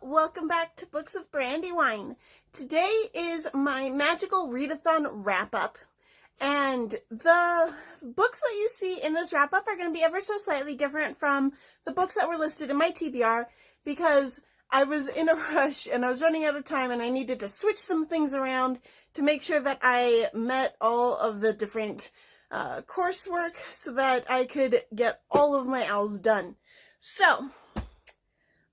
welcome back to Books with Brandywine. Today is my magical readathon wrap-up, and the books that you see in this wrap-up are going to be ever so slightly different from the books that were listed in my TBR, because I was in a rush and I was running out of time and I needed to switch some things around to make sure that I met all of the different coursework so that I could get all of my OWLS done. So,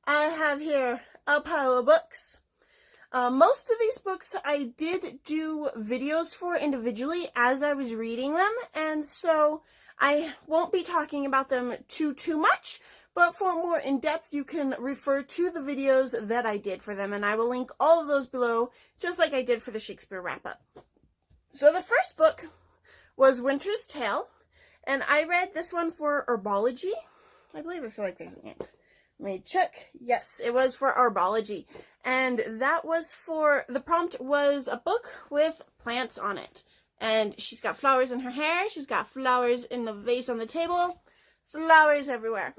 I have here a pile of books. Most of these books I did do videos for individually as I was reading them, and so I won't be talking about them too much, but for more in-depth you can refer to the videos that I did for them, and I will link all of those below, just like I did for the Shakespeare wrap-up. So the first book was Winter's Tale, and I read this one for Herbology. I feel like there's an ant. Let me check. Yes, it was for Herbology. And that was for, the prompt was a book with plants on it. And she's got flowers in her hair. She's got flowers in the vase on the table. Flowers everywhere.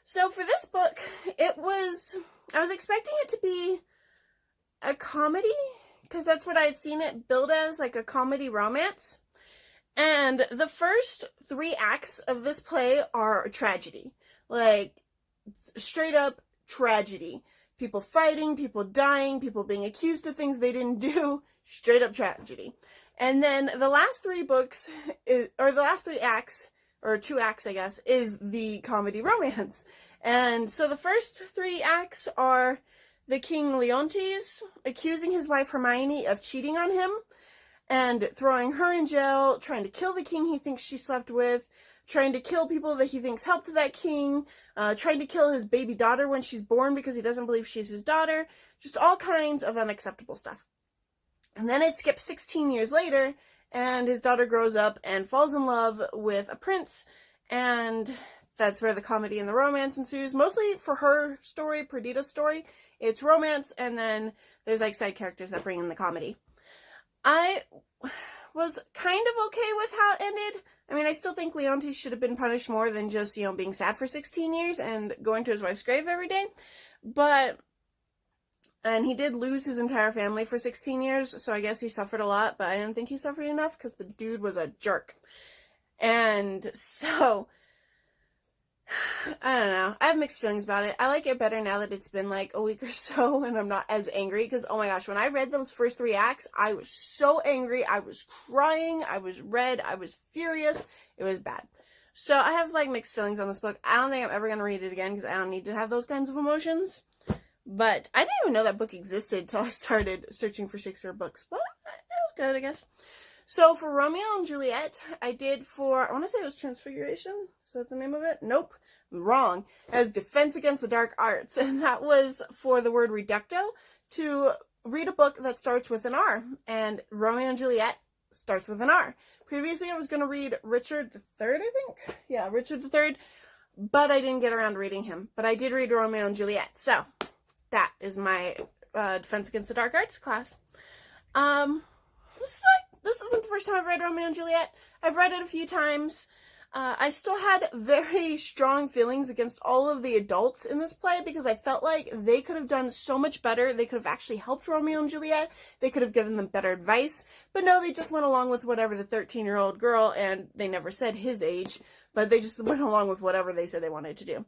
So for this book, I was expecting it to be a comedy, because that's what I had seen it billed as, like a comedy romance. And the first 3 acts of this play are a tragedy. Like, straight up tragedy. People fighting, people dying, people being accused of things they didn't do. Straight up tragedy. And then the last 3 books, the last 3 acts, or 2 acts I guess, is the comedy romance. And so the first 3 acts are the King Leontes accusing his wife Hermione of cheating on him, and throwing her in jail, trying to kill the king he thinks she slept with, trying to kill people that he thinks helped that king, trying to kill his baby daughter when she's born because he doesn't believe she's his daughter, just all kinds of unacceptable stuff. And then it skips 16 years later, and his daughter grows up and falls in love with a prince, and that's where the comedy and the romance ensues. Mostly for her story, Perdita's story, it's romance, and then there's like side characters that bring in the comedy. I was kind of okay with how it ended. I mean, I still think Leontes should have been punished more than just, being sad for 16 years and going to his wife's grave every day. And he did lose his entire family for 16 years, so I guess he suffered a lot, but I didn't think he suffered enough because the dude was a jerk. And so, I don't know. I have mixed feelings about it. I like it better now that it's been like a week or so and I'm not as angry, because oh my gosh, when I read those first 3 acts, I was so angry. I was crying. I was red. I was furious. It was bad. So I have like mixed feelings on this book. I don't think I'm ever going to read it again because I don't need to have those kinds of emotions. But I didn't even know that book existed until I started searching for Shakespeare books. But it was good, I guess. So for Romeo and Juliet, I did for, I want to say it was Transfiguration. Is that the name of it? Nope. I'm wrong. As Defense Against the Dark Arts. And that was for the word reducto, to read a book that starts with an R. And Romeo and Juliet starts with an R. Previously, I was going to read Richard III, I think. Yeah, Richard III. But I didn't get around to reading him. But I did read Romeo and Juliet. So, that is my Defense Against the Dark Arts class. This isn't the first time I've read Romeo and Juliet. I've read it a few times. I still had very strong feelings against all of the adults in this play because I felt like they could have done so much better. They could have actually helped Romeo and Juliet. They could have given them better advice. But no, they just went along with whatever the 13-year-old girl, and they never said his age, but they just went along with whatever they said they wanted to do.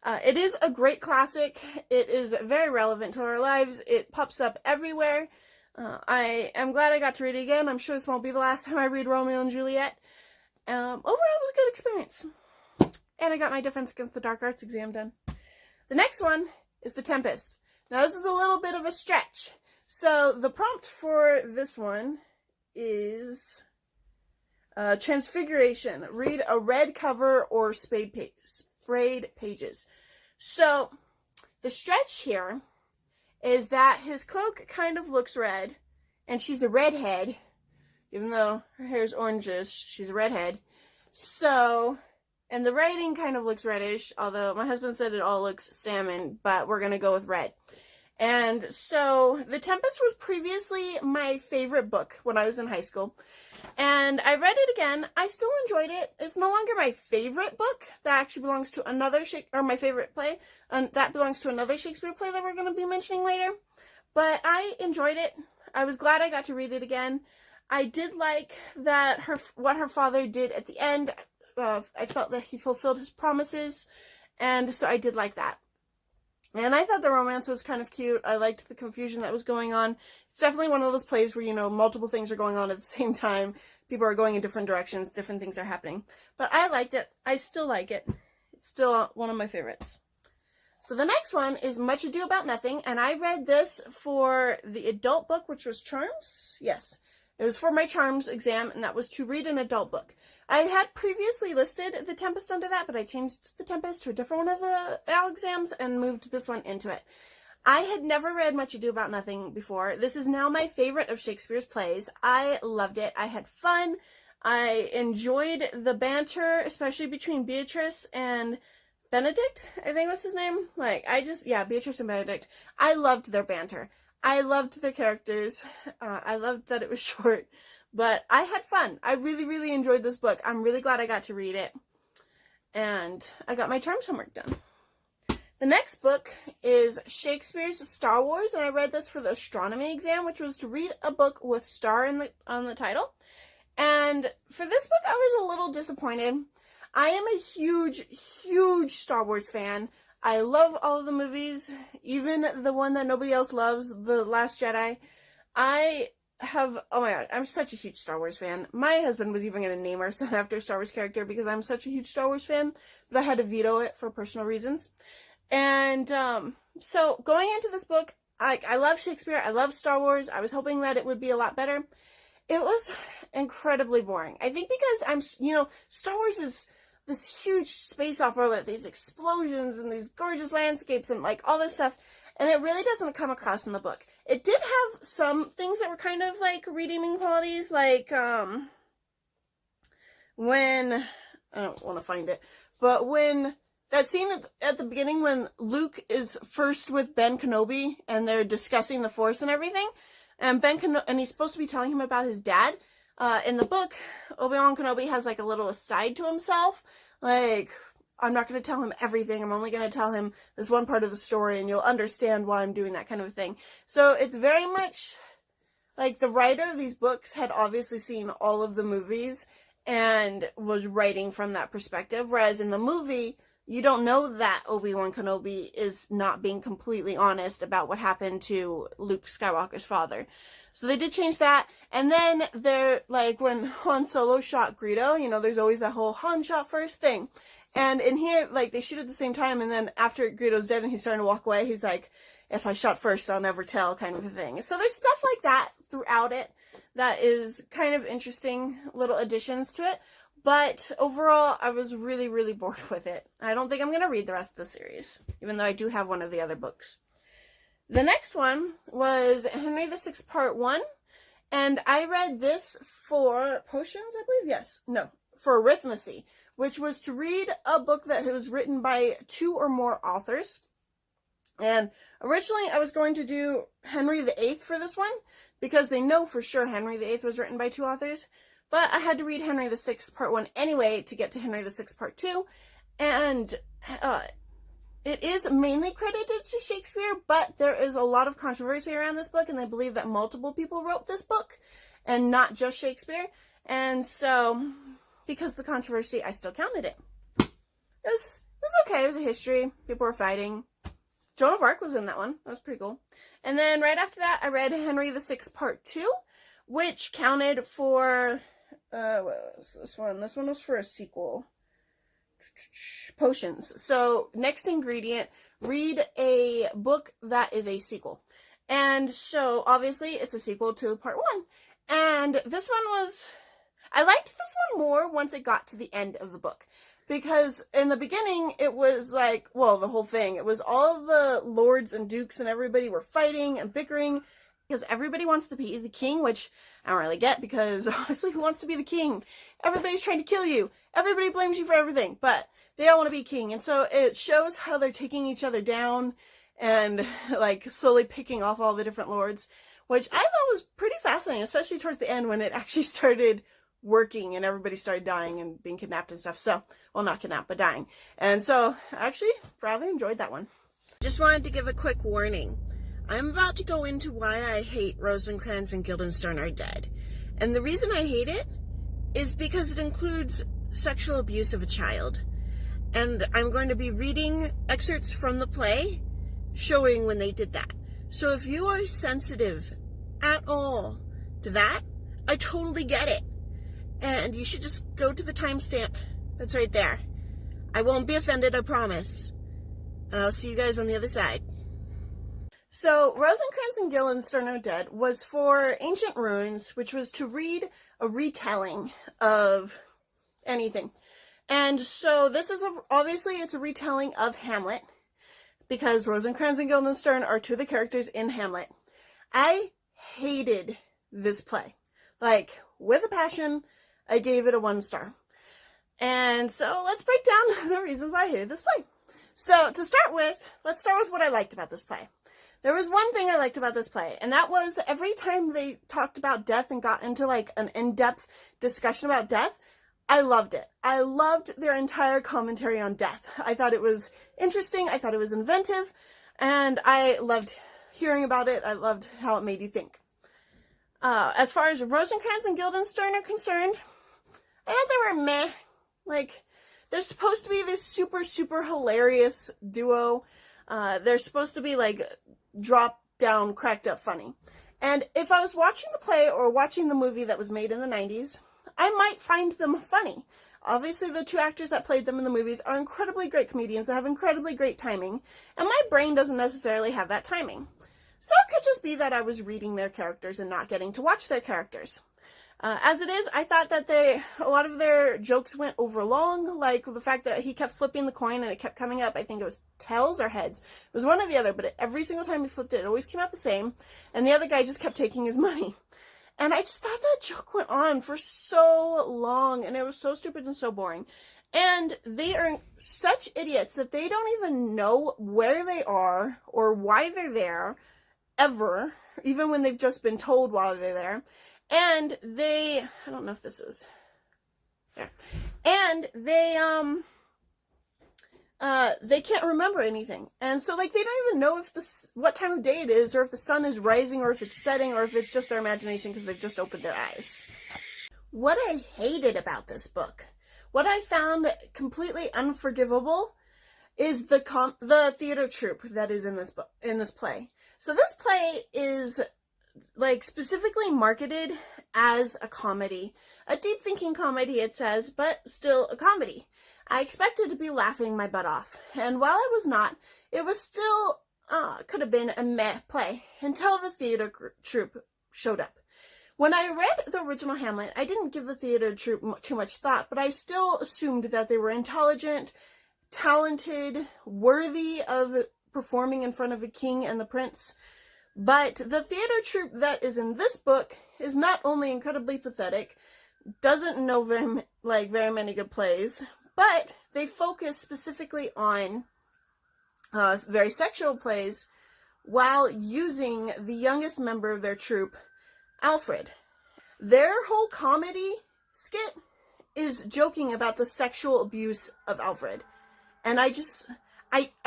It is a great classic. It is very relevant to our lives. It pops up everywhere. I am glad I got to read it again. I'm sure this won't be the last time I read Romeo and Juliet. Overall, it was a good experience. And I got my Defense Against the Dark Arts exam done. The next one is The Tempest. Now, this is a little bit of a stretch. So, the prompt for this one is Transfiguration. Read a red cover or sprayed pages. So, the stretch here is that his cloak kind of looks red, and she's a redhead. Even though her hair is orangish, she's a redhead. So, and the writing kind of looks reddish, although my husband said it all looks salmon, but we're going to go with red. And so The Tempest was previously my favorite book when I was in high school. And I read it again. I still enjoyed it. It's no longer my favorite book. That actually belongs to another my favorite play. And that belongs to another Shakespeare play that we're going to be mentioning later. But I enjoyed it. I was glad I got to read it again. I did like that what her father did at the end. I felt that he fulfilled his promises. And so I did like that. And I thought the romance was kind of cute. I liked the confusion that was going on. It's definitely one of those plays where, you know, multiple things are going on at the same time. People are going in different directions. Different things are happening. But I liked it. I still like it. It's still one of my favorites. So the next one is Much Ado About Nothing. And I read this for the adult book, which was Charms. Yes. It was for my Charms exam, and that was to read an adult book. I had previously listed The Tempest under that, but I changed The Tempest to a different one of the OWL exams and moved this one into it. I had never read Much Ado About Nothing before. This is now my favorite of Shakespeare's plays. I loved it. I had fun. I enjoyed the banter, especially between Beatrice and Benedict, I think was his name. Beatrice and Benedict. I loved their banter. I loved their characters. I loved that it was short, but I had fun. I really, really enjoyed this book. I'm really glad I got to read it. And I got my Charms homework done. The next book is Shakespeare's Star Wars, and I read this for the Astronomy exam, which was to read a book with star on the title. And for this book, I was a little disappointed. I am a huge, huge Star Wars fan. I love all of the movies, even the one that nobody else loves, The Last Jedi. Oh my god, I'm such a huge Star Wars fan. My husband was even going to name our son after a Star Wars character because I'm such a huge Star Wars fan, but I had to veto it for personal reasons. And so going into this book, I love Shakespeare, I love Star Wars. I was hoping that it would be a lot better. It was incredibly boring. I think because Star Wars is this huge space opera with these explosions and these gorgeous landscapes and like all this stuff, and it really doesn't come across in the book. It did have some things that were kind of like redeeming qualities, like when I don't want to find it, but when that scene at the beginning when Luke is first with Ben Kenobi and they're discussing the Force and everything, and and he's supposed to be telling him about his dad. In the book, Obi-Wan Kenobi has like a little aside to himself. Like, I'm not going to tell him everything. I'm only going to tell him this one part of the story and you'll understand why I'm doing that kind of a thing. So it's very much like the writer of these books had obviously seen all of the movies and was writing from that perspective. Whereas in the movie, you don't know that Obi-Wan Kenobi is not being completely honest about what happened to Luke Skywalker's father. So they did change that. And then they're like when Han Solo shot Greedo, there's always that whole Han shot first thing. And in here, like they shoot at the same time. And then after Greedo's dead and he's starting to walk away, he's like, if I shot first, I'll never tell kind of a thing. So there's stuff like that throughout it that is kind of interesting little additions to it. But overall, I was really, really bored with it. I don't think I'm going to read the rest of the series, even though I do have one of the other books. The next one was Henry VI Part 1, and I read this for Potions, I believe? Yes. No, for Arithmacy, which was to read a book that was written by 2 or more authors. And originally, I was going to do Henry VIII for this one, because they know for sure Henry VIII was written by 2 authors. But I had to read Henry VI Part 1 anyway to get to Henry VI Part 2. And it is mainly credited to Shakespeare, but there is a lot of controversy around this book, and they believe that multiple people wrote this book, and not just Shakespeare. And so, because of the controversy, I still counted it. It was okay. It was a history. People were fighting. Joan of Arc was in that one. That was pretty cool. And then right after that, I read Henry VI Part 2, which counted for... what was this one? This one was for a sequel. Potions. So, next ingredient, read a book that is a sequel. And so, obviously, it's a sequel to Part 1. And this one was... I liked this one more once it got to the end of the book. Because in the beginning, it was like, well, the whole thing. It was all the lords and dukes and everybody were fighting and bickering. Because everybody wants to be the king, which I don't really get, because honestly, who wants to be the king? Everybody's trying to kill you. Everybody blames you for everything, but they all want to be king. And so it shows how they're taking each other down and like slowly picking off all the different lords, which I thought was pretty fascinating, especially towards the end when it actually started working and everybody started dying and being kidnapped and stuff. So, well, not kidnapped, but dying. And so, I actually rather enjoyed that one. Just wanted to give a quick warning. I'm about to go into why I hate Rosencrantz and Guildenstern Are Dead. And the reason I hate it is because it includes sexual abuse of a child. And I'm going to be reading excerpts from the play showing when they did that. So if you are sensitive at all to that, I totally get it. And you should just go to the timestamp that's right there. I won't be offended, I promise. And I'll see you guys on the other side. So, Rosencrantz and Guildenstern Are Dead was for Ancient Ruins, which was to read a retelling of anything. And so this is obviously it's a retelling of Hamlet, because Rosencrantz and Guildenstern are two of the characters in Hamlet. I hated this play. Like, with a passion, I gave it a 1 star. And so let's break down the reasons why I hated this play. So to start with, let's start with what I liked about this play. There was one thing I liked about this play, and that was every time they talked about death and got into like an in-depth discussion about death, I loved it. I loved their entire commentary on death. I thought it was interesting, I thought it was inventive, and I loved hearing about it. I loved how it made you think. As far as Rosencrantz and Guildenstern are concerned, I thought they were meh. Like, they're supposed to be this super, super hilarious duo. They're supposed to be like drop down, cracked up funny. And if I was watching the play or watching the movie that was made in the 90s, I might find them funny. Obviously, the two actors that played them in the movies are incredibly great comedians that have incredibly great timing, and my brain doesn't necessarily have that timing. So it could just be that I was reading their characters and not getting to watch their characters. As it is, I thought that a lot of their jokes went over long, like the fact that he kept flipping the coin and it kept coming up. I think it was tails or heads. It was one or the other, but every single time he flipped it, it always came out the same, and the other guy just kept taking his money. And I just thought that joke went on for so long, and it was so stupid and so boring. And they are such idiots that they don't even know where they are or why they're there, ever, even when they've just been told while they're there. And I don't know if this is there. And they can't remember anything. And so, like, they don't even know what time of day it is, or if the sun is rising, or if it's setting, or if it's just their imagination because they've just opened their eyes. What I hated about this book, what I found completely unforgivable, is the theater troupe that is in this play. So this play is like specifically marketed as a comedy, a deep thinking comedy, it says, but still a comedy. I expected to be laughing my butt off, and while I was not, it was still could have been a meh play until the theater troupe showed up. When I read the original Hamlet, I didn't give the theater troupe too much thought, but I still assumed that they were intelligent, talented, worthy of performing in front of a king and the prince. But the theater troupe that is in this book is not only incredibly pathetic, doesn't know very many good plays, but they focus specifically on very sexual plays while using the youngest member of their troupe, Alfred. Their whole comedy skit is joking about the sexual abuse of Alfred. And I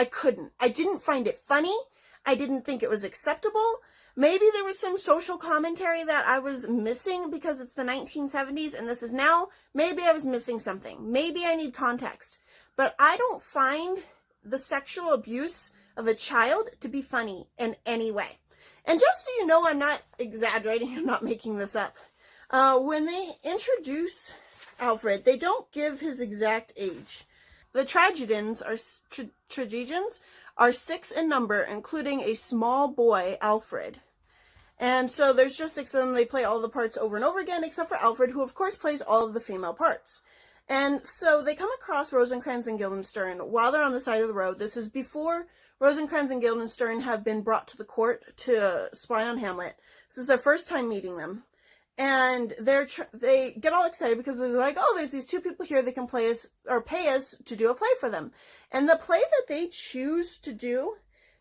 couldn't. I didn't find it funny. I didn't think it was acceptable. Maybe there was some social commentary that I was missing because it's the 1970s and this is now. Maybe I was missing something. Maybe I need context. But I don't find the sexual abuse of a child to be funny in any way. And just so you know, I'm not exaggerating, I'm not making this up. When they introduce Alfred, they don't give his exact age. The tragedians are 6 in number, including a small boy, Alfred. And so there's just 6 of them. They play all the parts over and over again, except for Alfred, who of course plays all of the female parts. And so they come across Rosencrantz and Guildenstern while they're on the side of the road. This is before Rosencrantz and Guildenstern have been brought to the court to spy on Hamlet. This is their first time meeting them. And they get all excited because they're like, oh, there's these 2 people here that can pay us to do a play for them. And the play that they choose to do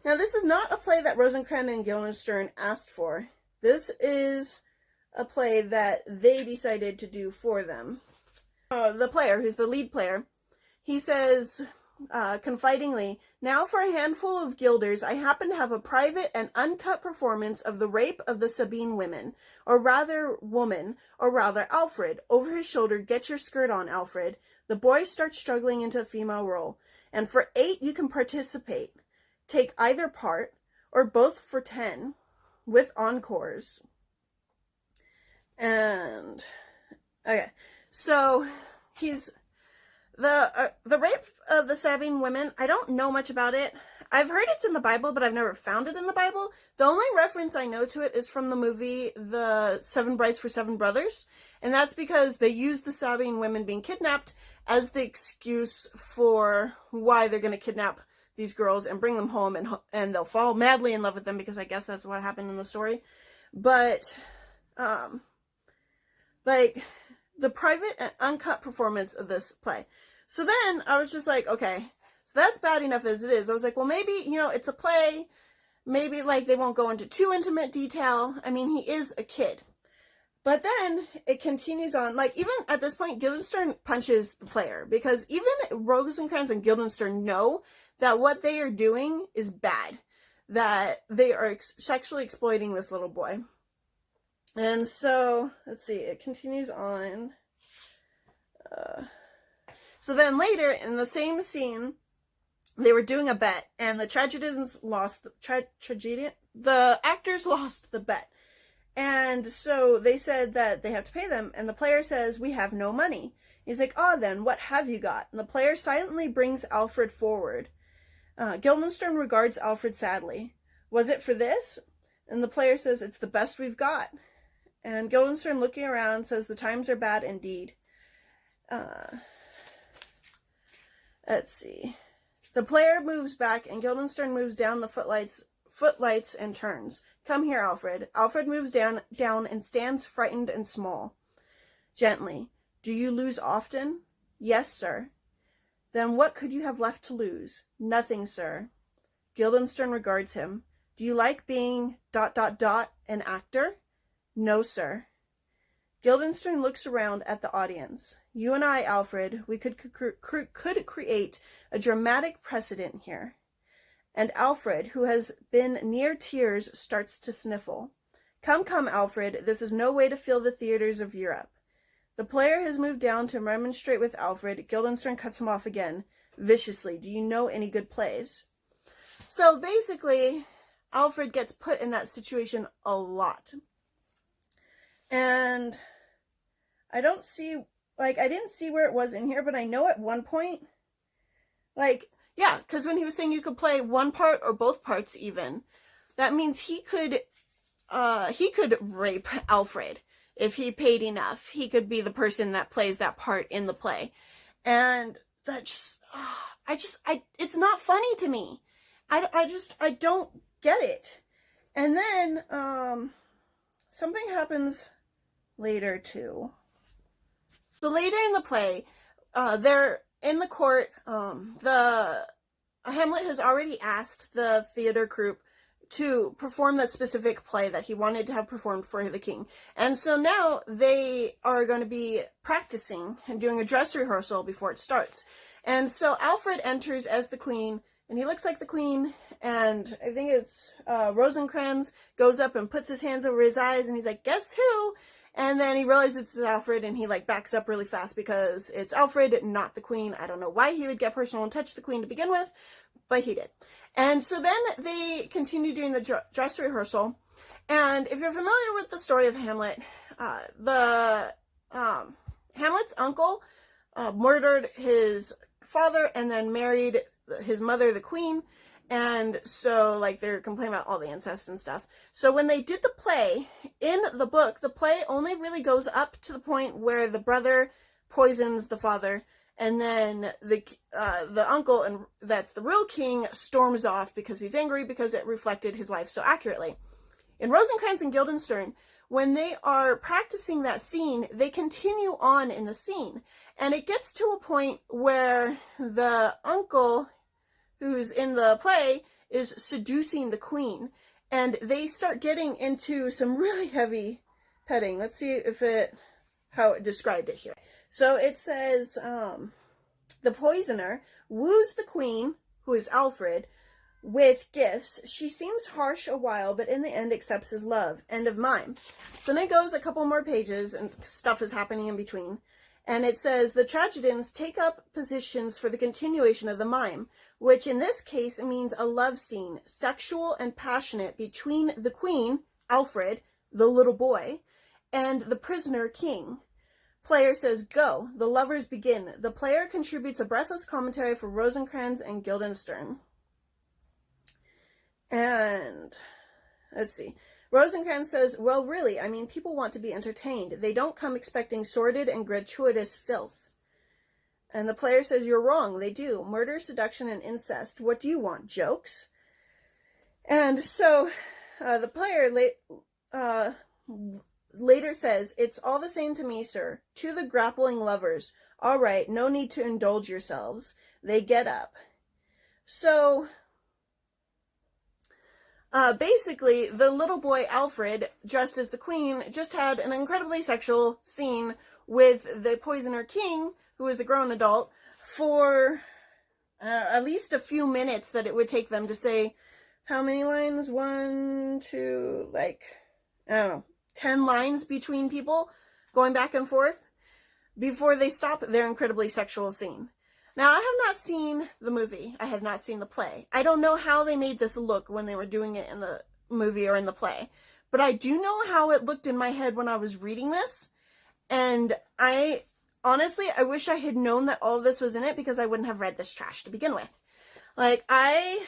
Now, this is not a play that Rosencrantz and Guildenstern asked for. This is a play that they decided to do for them. The player, who's the lead player, he says, confidingly, "Now for a handful of guilders, I happen to have a private and uncut performance of the rape of the Sabine women, or rather woman, or rather Alfred. Over his shoulder, get your skirt on, Alfred." The boy starts struggling into a female role. "And for 8 you can participate. Take either part, or both for 10, with encores." And, okay, so he's, the rape of the Sabine women, I don't know much about it. I've heard it's in the Bible, but I've never found it in the Bible. The only reference I know to it is from the movie The 7 Brides for 7 Brothers, and that's because they use the Sabine women being kidnapped as the excuse for why they're going to kidnap these girls and bring them home, and they'll fall madly in love with them, because I guess that's what happened in the story. But, like, the private and uncut performance of this play. So then I was just like, okay, so that's bad enough as it is. I was like, well, maybe, you know, it's a play. Maybe, like, they won't go into too intimate detail. I mean, he is a kid. But then it continues on. Like, even at this point, Guildenstern punches the player, because even Rosencrantz and Guildenstern know that what they are doing is bad, that they are sexually exploiting this little boy. And so, let's see, it continues on. So then later, in the same scene, they were doing a bet, and the tragedians lost, the actors lost the bet. And so they said that they have to pay them, and the player says, "We have no money." He's like, "Ah, then, what have you got?" And the player silently brings Alfred forward. Guildenstern regards Alfred sadly. "Was it for this?" And the player says, "It's the best we've got." And Guildenstern, looking around, says, "The times are bad indeed." Let's see. The player moves back, and Guildenstern moves down the footlights and turns. "Come here, Alfred." Alfred moves down and stands frightened and small. Gently. "Do you lose often?" "Yes, sir." "Then what could you have left to lose?" "Nothing, sir." Guildenstern regards him. "Do you like being ... an actor?" "No, sir." Guildenstern looks around at the audience. "You and I, Alfred, we could create a dramatic precedent here." And Alfred, who has been near tears, starts to sniffle. Come, Alfred, this is no way to fill the theaters of Europe." The player has moved down to remonstrate with Alfred. Guildenstern cuts him off again, viciously. "Do you know any good plays?" So basically, Alfred gets put in that situation a lot. And I don't see, like, I didn't see where it was in here, but I know at one point, like, yeah, because when he was saying you could play one part or both parts even, that means he could rape Alfred if he paid enough. He could be the person that plays that part in the play. And that just, it's not funny to me. I don't get it. And then, something happens later too. So later in the play, they're in the court. Hamlet has already asked the theater group to perform that specific play that he wanted to have performed for the king. And so now they are going to be practicing and doing a dress rehearsal before it starts. And so Alfred enters as the queen, and he looks like the queen, and I think it's Rosencrantz goes up and puts his hands over his eyes, and he's like, "Guess who?" And then he realizes it's Alfred, and he, like, backs up really fast because it's Alfred, not the queen. I don't know why he would get personal and touch the queen to begin with, but he did. And so then they continue doing the dress rehearsal. And if you're familiar with the story of Hamlet, Hamlet's uncle murdered his father and then married his mother, the queen. And so, like, they're complaining about all the incest and stuff. So when they did the play, in the book, the play only really goes up to the point where the brother poisons the father, and then the uncle, and that's the real king, storms off because he's angry because it reflected his life so accurately. In Rosencrantz and Guildenstern, when they are practicing that scene, they continue on in the scene. And it gets to a point where the uncle who's in the play is seducing the queen, and they start getting into some really heavy petting. Let's see how it described it here. So it says, the poisoner woos the queen, who is Alfred, with gifts. She seems harsh a while, but in the end accepts his love. End of mime. So then it goes a couple more pages, and stuff is happening in between. And it says, the tragedians take up positions for the continuation of the mime, which in this case means a love scene, sexual and passionate, between the queen, Alfred, the little boy, and the prisoner king. Player says, go. The lovers begin. The player contributes a breathless commentary for Rosencrantz and Guildenstern. And let's see. Rosencrantz says, well, really, I mean, people want to be entertained. They don't come expecting sordid and gratuitous filth. And the player says, you're wrong. They do. Murder, seduction, and incest. What do you want? Jokes? And so the player later says, it's all the same to me, sir. To the grappling lovers. All right, no need to indulge yourselves. They get up. So basically, the little boy Alfred, dressed as the queen, just had an incredibly sexual scene with the poisoner king, who is a grown adult, for at least a few minutes that it would take them to say, how many lines? 1, 2, I don't know, 10 lines between people going back and forth before they stop their incredibly sexual scene. Now, I have not seen the movie. I have not seen the play. I don't know how they made this look when they were doing it in the movie or in the play. But I do know how it looked in my head when I was reading this. And honestly, I wish I had known that all of this was in it, because I wouldn't have read this trash to begin with. I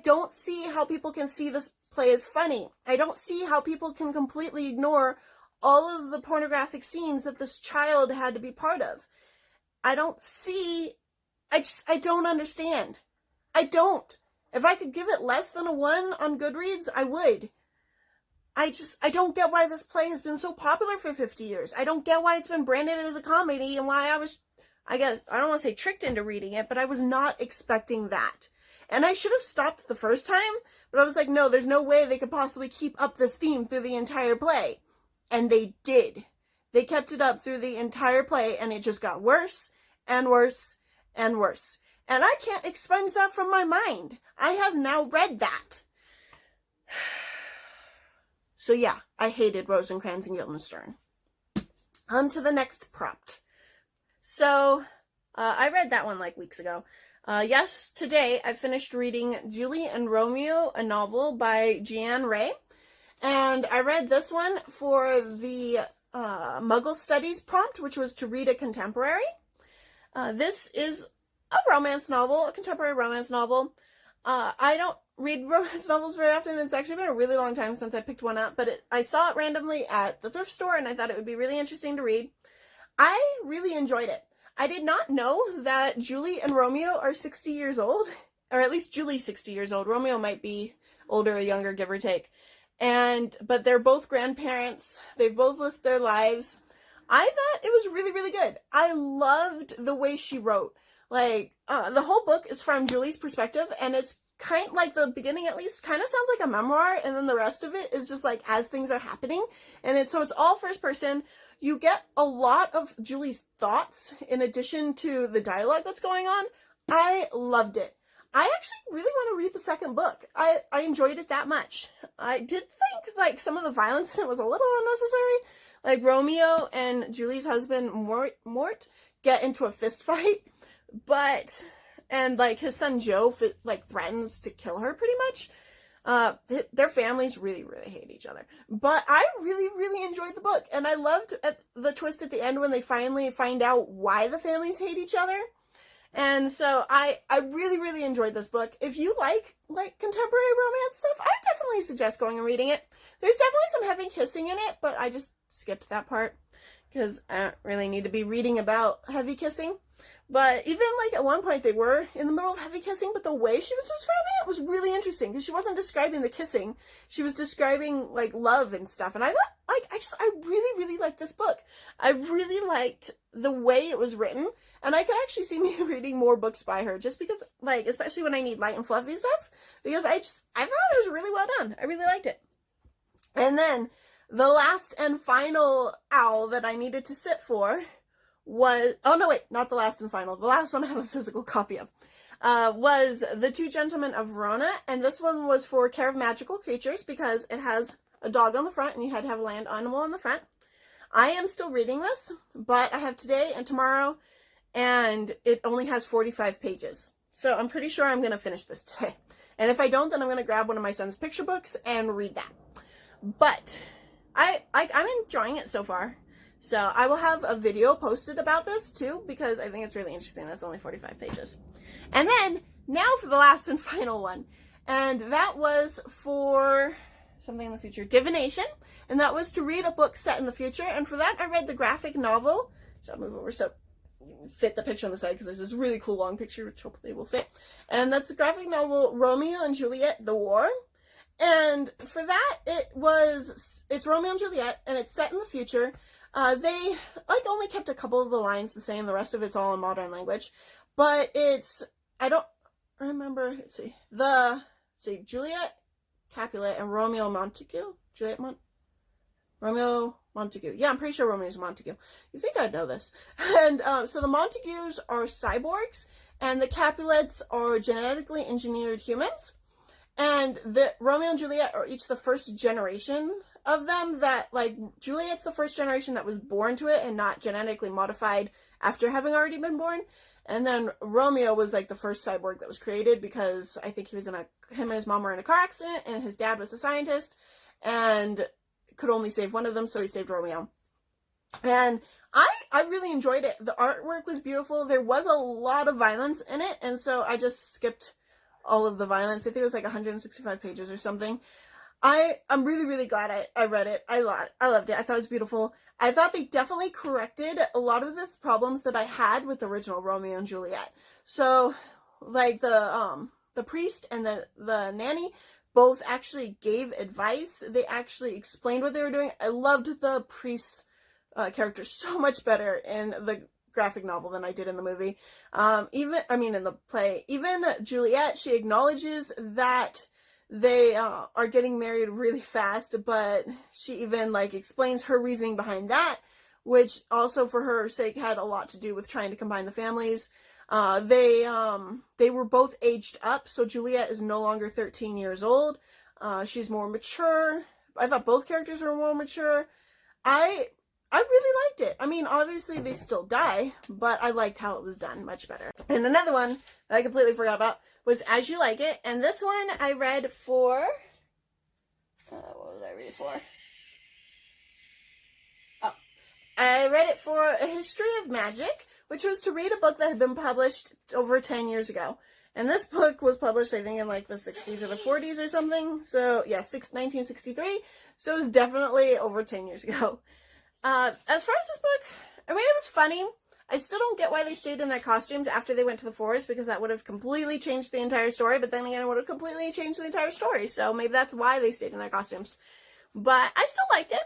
don't see how people can see this play as funny. I don't see how people can completely ignore all of the pornographic scenes that this child had to be part of. I don't understand. I don't. If I could give it less than a 1 on Goodreads, I would. I don't get why this play has been so popular for 50 years. I don't get why it's been branded as a comedy, and why I don't want to say tricked into reading it, but I was not expecting that. And I should have stopped the first time, but I was like, no, there's no way they could possibly keep up this theme through the entire play. And they did. They kept it up through the entire play, and it just got worse and worse and worse. And I can't expunge that from my mind. I have now read that. So yeah, I hated Rosencrantz and Guildenstern. On to the next prompt. So, I read that one weeks ago. Yes, today I finished reading Julie and Romeo, a novel by Jeanne Ray. And I read this one for the Muggle Studies prompt, which was to read a contemporary. This is a romance novel, a contemporary romance novel. I don't read romance novels very often. It's actually been a really long time since I picked one up, but I saw it randomly at the thrift store, and I thought it would be really interesting to read. I really enjoyed it. I did not know that Julie and Romeo are 60 years old, or at least Julie's 60 years old. Romeo might be older or younger, give or take. But they're both grandparents. They've both lived their lives. I thought it was really, really good. I loved the way she wrote. The whole book is from Julie's perspective, and it's kind of the beginning, at least, kind of sounds like a memoir, and then the rest of it is just as things are happening. And it's all first person. You get a lot of Julie's thoughts in addition to the dialogue that's going on. I loved it. I actually really want to read the second book. I enjoyed it that much. I did think some of the violence in it was a little unnecessary. Romeo and Julie's husband Mort get into a fist fight, and his son Joe threatens to kill her pretty much. Their families really, really hate each other. But I really, really enjoyed the book, and I loved the twist at the end when they finally find out why the families hate each other. And so I really, really enjoyed this book. If you like contemporary romance stuff, I definitely suggest going and reading it. There's definitely some heavy kissing in it, but I just skipped that part because I don't really need to be reading about heavy kissing. But even like at one point they were in the middle of heavy kissing, but the way she was describing it was really interesting because she wasn't describing the kissing. She was describing like love and stuff. And I thought, like, I really, really liked this book. I really liked the way it was written. And I could actually see me reading more books by her just because, like, especially when I need light and fluffy stuff, because I thought it was really well done. I really liked it. And then the last and final owl that I needed to sit for was, oh no wait, not the last and final, the last one I have a physical copy of, was The Two Gentlemen of Verona, and this one was for Care of Magical Creatures because it has a dog on the front and you had to have a land animal on the front. I am still reading this, but I have today and tomorrow, and it only has 45 pages. So I'm pretty sure I'm going to finish this today. And if I don't, then I'm going to grab one of my son's picture books and read that. But I'm enjoying it so far. So I will have a video posted about this too, because I think it's really interesting. That's only 45 pages. And then now for the last and final one. And that was for something in the future, Divination. And that was to read a book set in the future. And for that, I read the graphic novel. So I'll move over so fit the picture on the side because there's this really cool long picture which hopefully will fit. And that's the graphic novel Romeo and Juliet, The War. And for that, it's Romeo and Juliet, and it's set in the future. They like only kept a couple of the lines the same. The rest of it's all in modern language. But I don't remember, Juliet Capulet and Romeo Montague? Romeo Montague. Yeah, I'm pretty sure Romeo's Montague. You think I'd know this. And so the Montagues are cyborgs, and the Capulets are genetically engineered humans. And the Romeo and Juliet are each the first generation of them that, like, Juliet's the first generation that was born to it and not genetically modified after having already been born. And then Romeo was, like, the first cyborg that was created because I think him and his mom were in a car accident, and his dad was a scientist and could only save one of them, so he saved Romeo. And I really enjoyed it. The artwork was beautiful. There was a lot of violence in it, and so I just skipped all of the violence. I think it was like 165 pages or something. I'm really, really glad I read it. I loved it. I thought it was beautiful. I thought they definitely corrected a lot of the problems that I had with the original Romeo and Juliet. So, like, the priest and the nanny both actually gave advice. They actually explained what they were doing. I loved the priest's character so much better in the graphic novel than I did in the movie. In the play. Even Juliet, she acknowledges that they are getting married really fast, but she even, like, explains her reasoning behind that, which also for her sake had a lot to do with trying to combine the families. They were both aged up, so Juliet is no longer 13 years old. She's more mature. I thought both characters were more mature. I really liked it. I mean, obviously they still die, but I liked how it was done much better. And another one that I completely forgot about was As You Like It. And this one I read for, what did I read it for? Oh, I read it for A History of Magic, which was to read a book that had been published over 10 years ago. And this book was published, I think, in like the 60s or the 40s or something. So yeah, 1963. So it was definitely over 10 years ago. As far as this book, I mean, it was funny. I still don't get why they stayed in their costumes after they went to the forest, because that would have completely changed the entire story, but then again, it would have completely changed the entire story, so maybe that's why they stayed in their costumes. But I still liked it.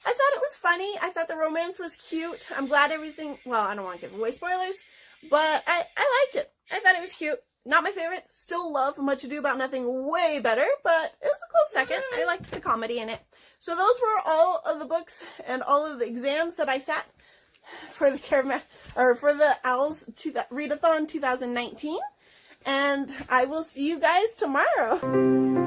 I thought it was funny. I thought the romance was cute. I'm glad everything, well, I don't want to give away spoilers, but I liked it. I thought it was cute. Not my favorite. Still love Much Ado About Nothing way better, but it was a close second. I liked the comedy in it. So those were all of the books and all of the exams that I sat for the OWLS Readathon 2019. And I will see you guys tomorrow.